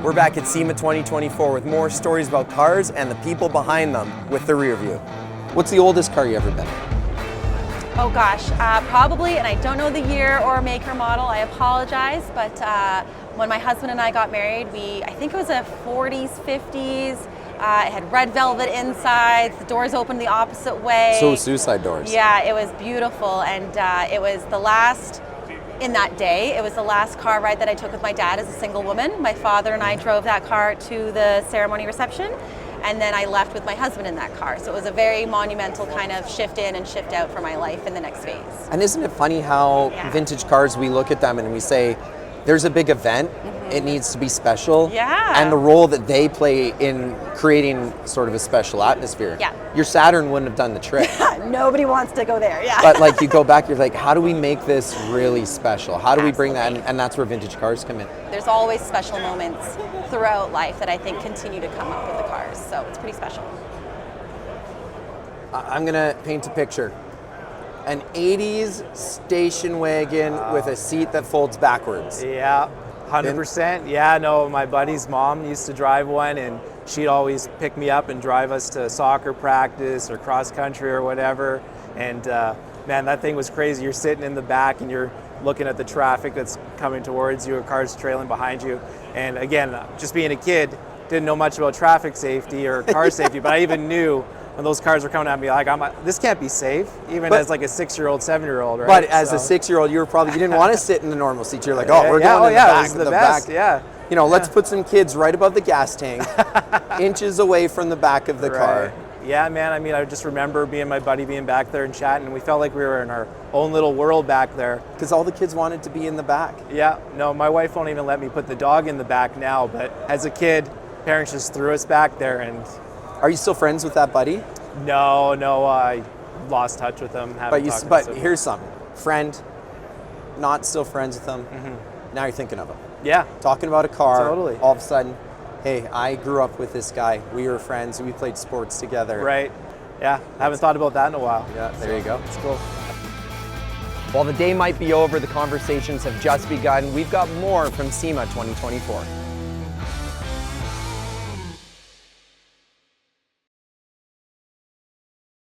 We're back at SEMA 2024 with more stories about cars and the people behind them with the Rearview. What's the oldest car you ever been in? Oh gosh, probably, and I don't know the year or make or model, I apologize, but when my husband and I got married, I think it was a 40s, 50s, it had red velvet inside, the doors opened the opposite way. So suicide doors. Yeah, it was beautiful, and it was the last, in that day, it was the last car ride that I took with my dad as a single woman. My father and I drove that car to the ceremony reception, and then I left with my husband in that car. So it was a very monumental kind of shift in and shift out for my life in the next phase. And isn't it funny how vintage cars, we look at them and we say, there's a big event, it needs to be special. Yeah. And the role that they play in creating sort of a special atmosphere. Yeah. Your Saturn wouldn't have done the trick. Nobody wants to go there, yeah. But like you go back, you're like, how do we make this really special? How do we bring that in? And that's where vintage cars come in. There's always special moments throughout life that I think continue to come up with the cars, so it's pretty special. I'm gonna paint a picture. An 80s station wagon with a seat that folds backwards. Yeah, 100%. Yeah, no, my buddy's mom used to drive one, and she'd always pick me up and drive us to soccer practice or cross country or whatever. And man, that thing was crazy. You're sitting in the back and you're looking at the traffic that's coming towards you, or cars trailing behind you. And again, just being a kid, didn't know much about traffic safety or car safety, but I even knew when those cars were coming at me, like, this can't be safe, even as like a 6-year-old, 7-year-old, right? But as a 6-year-old, you didn't want to sit in the normal seat. You're like, oh, we're going in the back. It was the best, yeah. You know, let's put some kids right above the gas tank, inches away from the back of the car. Yeah, man, I mean, I just remember my buddy being back there and chatting, and we felt like we were in our own little world back there. Because all the kids wanted to be in the back. Yeah, no, my wife won't even let me put the dog in the back now, but as a kid, parents just threw us back there. And are you still friends with that buddy? No, I lost touch with him. But here's something. Friend, not still friends with him. Now you're thinking of him. Yeah. Talking about a car. Totally. All of a sudden, hey, I grew up with this guy. We were friends. We played sports together. Right. Yeah. I haven't thought about that in a while. Yeah, there you go. It's cool. While the day might be over, the conversations have just begun. We've got more from SEMA 2024.